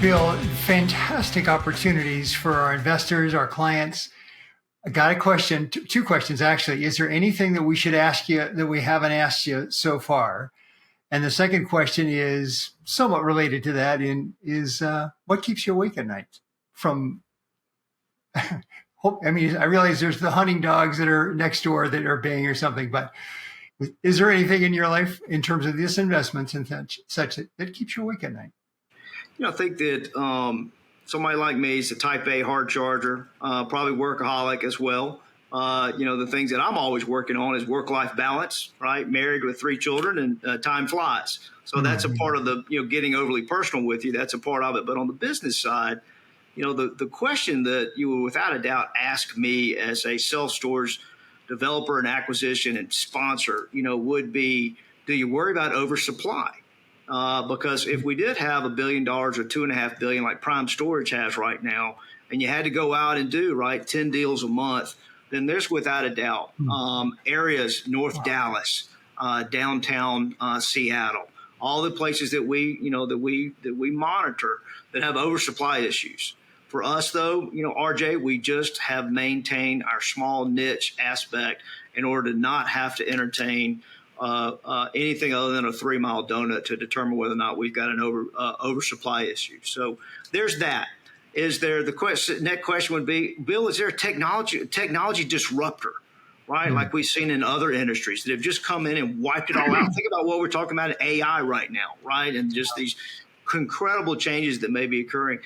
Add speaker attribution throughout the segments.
Speaker 1: Bill, fantastic opportunities for our investors, our clients. I got a question, two questions actually. Is there anything that we should ask you that we haven't asked you so far? And the second question is somewhat related to that is what keeps you awake at night? From, I realize there's the hunting dogs that are next door that are baying or something, but is there anything in your life in terms of these investments and such that keeps you awake at night?
Speaker 2: I think that somebody like me is a type A hard charger, probably workaholic as well. The things that I'm always working on is work-life balance, right? Married with 3 children and time flies. So that's a part of the, getting overly personal with you. That's a part of it. But on the business side, the question that you would without a doubt ask me as a self-storage developer and acquisition and sponsor, would be, do you worry about oversupply? Because if we did have $1 billion or $2.5 billion like Prime Storage has right now, and you had to go out and do 10 deals a month, then there's without a doubt areas North Dallas, downtown Seattle, all the places that we monitor that have oversupply issues. For us, though, RJ, we just have maintained our small niche aspect in order to not have to entertain anything other than a 3-mile donut to determine whether or not we've got an oversupply issue. So there's that. Is there the question? Next question would be, Bill, is there a technology disruptor, right? Like we've seen in other industries that have just come in and wiped it all out. Think about what we're talking about in AI right now, right? And just these incredible changes that may be occurring.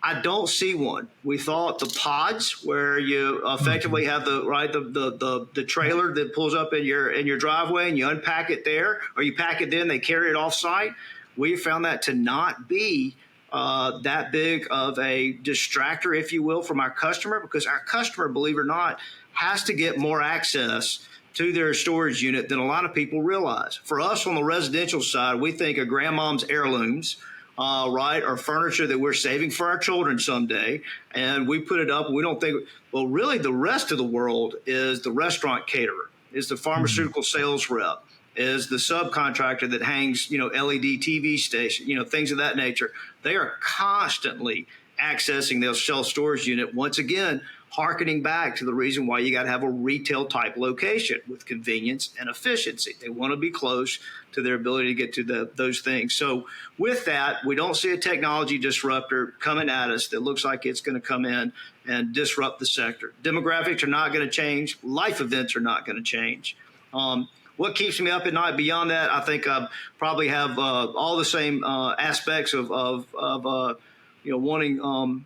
Speaker 2: I don't see one. We thought the pods, where you effectively have the trailer that pulls up in your driveway and you unpack it there, or you pack it in, they carry it off site. We found that to not be that big of a distractor, if you will, from our customer, because our customer, believe it or not, has to get more access to their storage unit than a lot of people realize. For us on the residential side, we think of grandmom's heirlooms, or furniture that we're saving for our children someday. And we put it up. We don't think, well, really the rest of the world is the restaurant caterer, is the pharmaceutical sales rep, is the subcontractor that hangs, LED TV station, things of that nature. They are constantly accessing their self-storage unit. Once again, harkening back to the reason why you got to have a retail type location with convenience and efficiency. They want to be close to their ability to get to those things. So with that, we don't see a technology disruptor coming at us that looks like it's going to come in and disrupt the sector. Demographics are not going to change. Life events are not going to change. What keeps me up at night beyond that, I think I probably have all the same aspects of wanting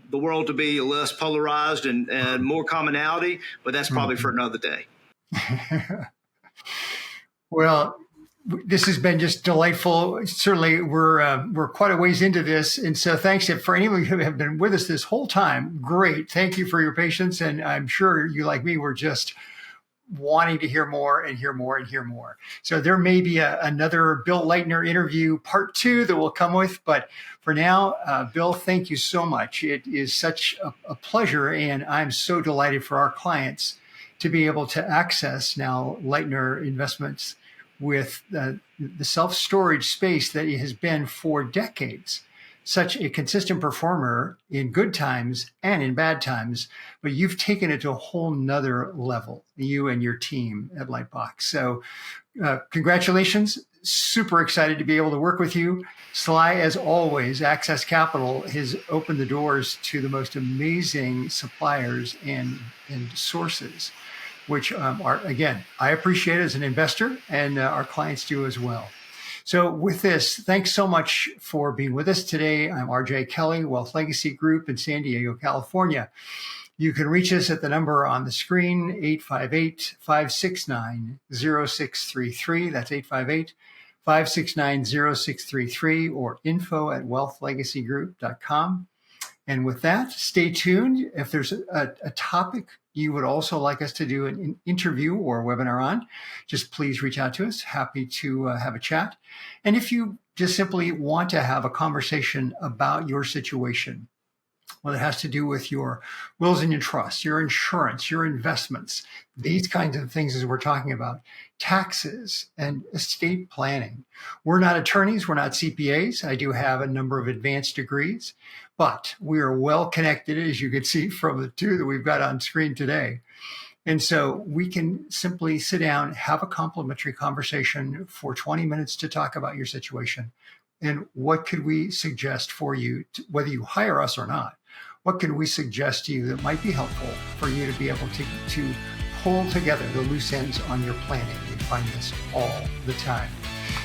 Speaker 2: the world to be less polarized and more commonality, but that's probably for another day.
Speaker 1: Well, this has been just delightful. Certainly, we're quite a ways into this, and so thanks for anyone who have been with us this whole time. Great, thank you for your patience, and I'm sure you, like me, were just wanting to hear more and hear more and hear more. So there may be another Bill Leitner interview part 2 that we'll come with. But for now, Bill, thank you so much. It is such a pleasure. And I'm so delighted for our clients to be able to access now Leitner Investments with the self-storage space that it has been for decades. Such a consistent performer in good times and in bad times, but you've taken it to a whole nother level, you and your team at Lightbox. So congratulations. Super excited to be able to work with you. Sly, as always, Access Capital has opened the doors to the most amazing suppliers and sources, which are, again, I appreciate as an investor, and our clients do as well. So with this, thanks so much for being with us today. I'm RJ Kelly, Wealth Legacy Group in San Diego, California. You can reach us at the number on the screen, 858-569-0633. That's 858-569-0633, or info@wealthlegacygroup.com. And with that, stay tuned. If there's a topic you would also like us to do an interview or a webinar on, just please reach out to us. Happy to have a chat. And if you just simply want to have a conversation about your situation, whether it has to do with your wills and your trusts, your insurance, your investments, these kinds of things as we're talking about, taxes and estate planning. We're not attorneys, we're not CPAs. I do have a number of advanced degrees, but we are well connected, as you can see from the two that we've got on screen today. And so we can simply sit down, have a complimentary conversation for 20 minutes to talk about your situation. And what could we suggest for you, whether you hire us or not? What can we suggest to you that might be helpful for you to be able to pull together the loose ends on your planning? We find this all the time.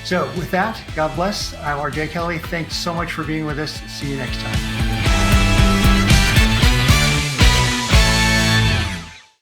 Speaker 1: So with that, God bless. I'm RJ Kelly. Thanks so much for being with us. See you next time.